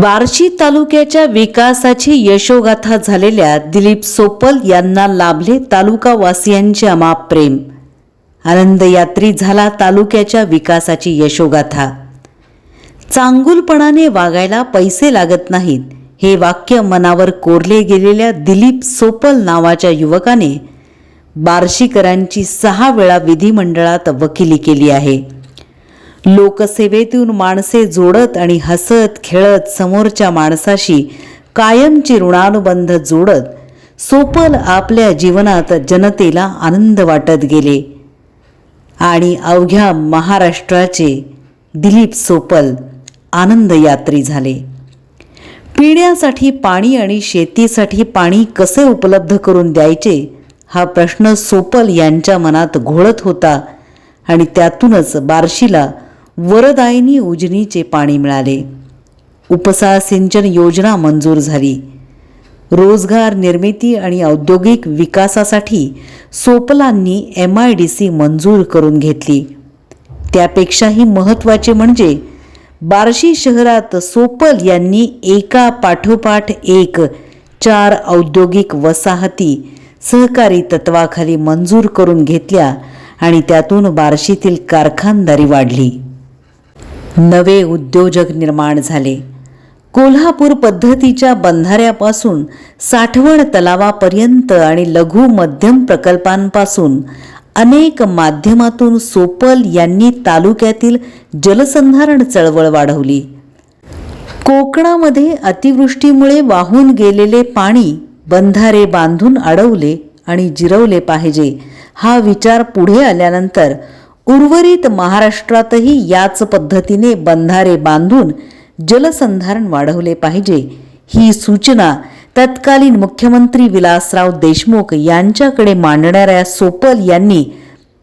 बार्शी तालुक्याच्या विकासाची यशोगाथा झालेल्या दिलीप सोपल यांना लाभले तालुकावासियांचे अमाप प्रेम। आनंदयात्री झाला तालुक्याच्या विकासाची यशोगाथा। चांगुलपणाने वागायला पैसे लागत नाहीत, हे वाक्य मनावर कोरले गेलेल्या दिलीप सोपल नावाच्या युवकाने बार्शीकरांची 6 वेळा विधिमंडळात वकिली केली आहे। लोकसेवेतून माणसे जोडत आणि हसत खेळत समोरच्या माणसाशी कायमची ऋणानुबंध जोडत सोपल आपल्या जीवनात जनतेला आनंद वाटत गेले आणि अवघ्या महाराष्ट्राचे दिलीप सोपल आनंदयात्री झाले। पिण्यासाठी पाणी आणि शेतीसाठी पाणी कसे उपलब्ध करून द्यायचे हा प्रश्न सोपल यांच्या मनात घोळत होता आणि त्यातूनच बार्शीला वरदायिनी उजनीचे पाणी मिळाले। उपसा सिंचन योजना मंजूर झाली। रोजगार निर्मिती आणि औद्योगिक विकासासाठी सोपलांनी MIDC मंजूर करून घेतली। त्यापेक्षाही महत्त्वाचे म्हणजे बार्शी शहरात सोपल यांनी एका पाठोपाठ एक 4 औद्योगिक वसाहती सहकारी तत्वाखाली मंजूर करून घेतल्या आणि त्यातून बार्शीतील कारखानदारी वाढली। नवे उद्योजक निर्माण झाले। कोल्हापूर पद्धतीच्या बंधाऱ्यापासून साठवण तलावापर्यंत आणि लघु मध्यम प्रकल्पांपासून अनेक माध्यमातून सोपल यांनी तालुक्यातील जलसंधारण चळवळ वाढवली। कोकणामध्ये अतिवृष्टीमुळे वाहून गेलेले पाणी बंधारे बांधून अडवले आणि जिरवले पाहिजे हा विचार पुढे आल्यानंतर उर्वरित महाराष्ट्रातही याच पद्धतीने बंधारे बांधून जलसंधारण वाढवले पाहिजे ही सूचना तत्कालीन मुख्यमंत्री विलासराव देशमुख यांच्याकडे मांडणाऱ्या सोपल यांनी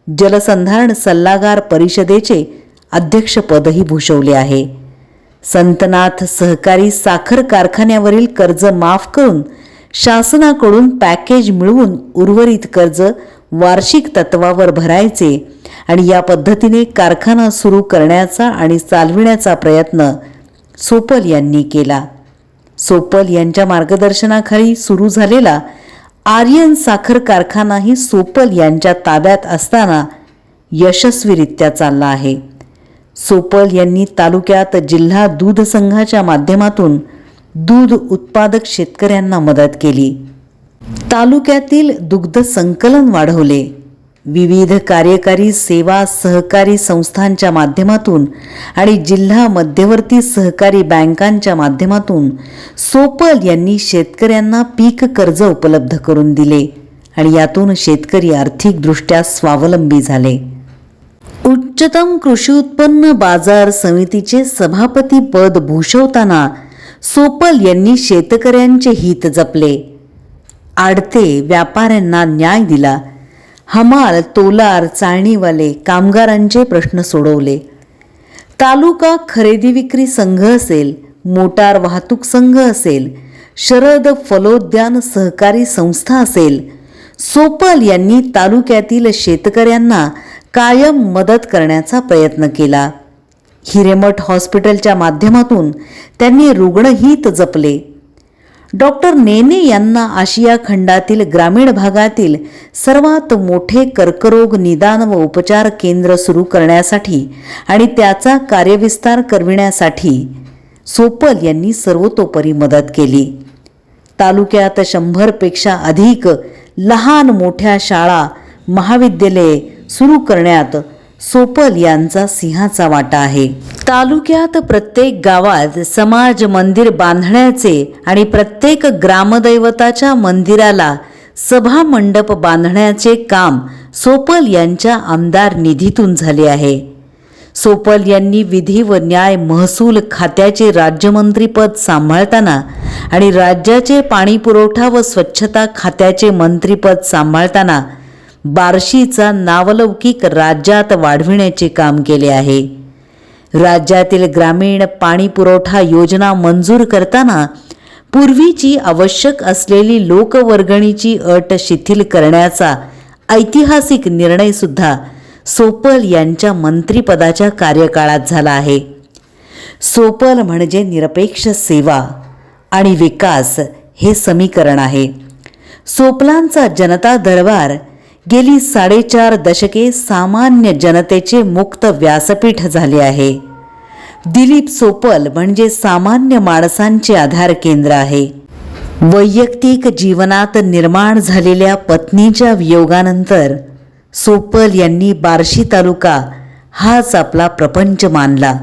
जलसंधारण सल्लागार परिषदेचे अध्यक्षपदही भूषवले आहे। संतनाथ सहकारी साखर कारखान्यावरील कर्ज माफ करून शासनाकडून पॅकेज मिळवून उर्वरित कर्ज वार्षिक तत्वावर भरायचे आणि या पद्धतीने कारखाना सुरू करण्याचा आणि चालविण्याचा प्रयत्न सोपल यांनी केला। सोपल यांच्या मार्गदर्शनाखाली सुरू झालेला आर्यन साखर कारखानाही सोपल यांच्या ताब्यात असताना यशस्वीरित्या चालला आहे। सोपल यांनी तालुक्यात जिल्हा दूध संघाच्या माध्यमातून दूध उत्पादक शेतकऱ्यांना मदत केली। तालुक्यातील दुग्ध संकलन वाढवले। विविध कार्यकारी सेवा सहकारी संस्थांच्या माध्यमातून आणि जिल्हा मध्यवर्ती सहकारी बँकांच्या माध्यमातून सोपल यांनी शेतकऱ्यांना पीक कर्ज उपलब्ध करून दिले आणि यातून शेतकरी आर्थिकदृष्ट्या स्वावलंबी झाले। उच्चतम कृषी उत्पन्न बाजार समितीचे सभापती पद भूषवताना सोपल यांनी शेतकऱ्यांचे हित जपले। आडते व्यापाऱ्यांना न्याय दिला। हमाल तोलार चाळणीवाले कामगारांचे प्रश्न सोडवले। तालुका खरेदी विक्री संघ असेल, मोटार वाहतूक संघ असेल, शरद फलोद्यान सहकारी संस्था असेल, सोपल यांनी तालुक्यातील शेतकऱ्यांना कायम मदत करण्याचा प्रयत्न केला। हिरेमठ हॉस्पिटलच्या माध्यमातून त्यांनी रुग्णहित जपले। डॉक्टर नेने यांना आशिया खंडातील ग्रामीण भागातील सर्वात मोठे कर्करोग निदान व उपचार केंद्र सुरू करण्यासाठी आणि त्याचा कार्यविस्तार करविण्यासाठी सोपल यांनी सर्वतोपरी मदत केली। तालुक्यात 100 पेक्षा अधिक लहान मोठ्या शाळा महाविद्यालये सुरू करण्यात सोपल यांचा सिंहाचा वाटा आहे। तालुक्यात प्रत्येक गावात समाज मंदिर बांधण्याचे आणि प्रत्येक ग्रामदैवताच्या मंदिराला सभा मंडप बांधण्याचे काम सोपल यांच्या आमदार निधीतून झाले आहे। सोपल यांनी विधी व न्याय महसूल खात्याचे राज्यमंत्रीपद सांभाळताना आणि राज्याचे पाणी पुरवठा व स्वच्छता खात्याचे मंत्रीपद सांभाळताना बार्शीचा नावलौकिक राज्यात वाढविण्याचे काम केले आहे। राज्यातील ग्रामीण पाणी पुरवठा योजना मंजूर करताना पूर्वीची आवश्यक असलेली लोकवर्गणीची अट शिथिल करण्याचा ऐतिहासिक निर्णय सुद्धा सोपल यांच्या मंत्रिपदाच्या कार्यकाळात झाला आहे। सोपल म्हणजे निरपेक्ष सेवा आणि विकास हे समीकरण आहे. सोपलांचा जनता दरबार गेली 4.5 दशके सामान्य जनतेचे मुक्त व्यासपीठ झाले आहे. दिलीप सोपल म्हणजे सामान्य माणसांचे आधार केंद्र आहे. वैयक्तिक जीवनात निर्माण झालेल्या पत्नीच्या वियोगानंतर सोपल यांनी बार्शी तालुका हाच आपला प्रपंच मानला.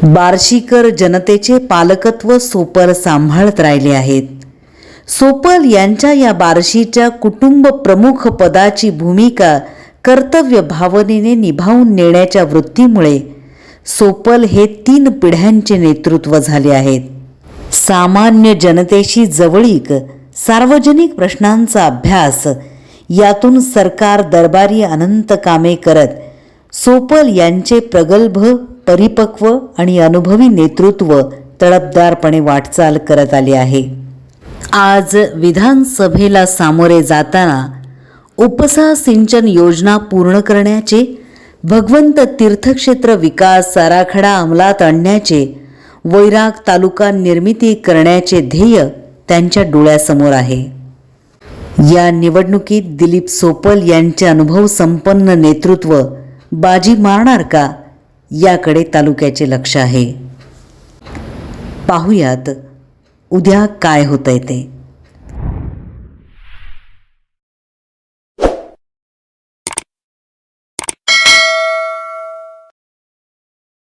बार्शीकर जनतेचे पालकत्व सोपल सांभाळत राहिले आहेत. सोपल यांच्या या बार्शीच्या कुटुंब प्रमुख पदाची भूमिका कर्तव्य भावनेने निभावून नेण्याच्या वृत्तीमुळे सोपल हे 3 पिढ्यांचे नेतृत्व झाले आहेत. सामान्य जनतेशी जवळीक, सार्वजनिक प्रश्नांचा अभ्यास यातून सरकार दरबारी अनंत कामे करत सोपल यांचे प्रगल्भ, परिपक्व आणि अनुभवी नेतृत्व तडफदारपणे वाटचाल करत आले आहे. आज विधानसभेला सामोरे जाताना उपसा सिंचन योजना पूर्ण करण्याचे, भगवंत तीर्थक्षेत्र विकास आराखडा अंमलात आणण्याचे, वैराग तालुका निर्मिती करण्याचे ध्येय त्यांच्या डोळ्यासमोर आहे. या निवडणुकीत दिलीप सोपल यांचे अनुभव संपन्न नेतृत्व बाजी मारणार का, याकडे तालुक्याचे लक्ष आहे. पाहुयात उद्या काय होतंय ते.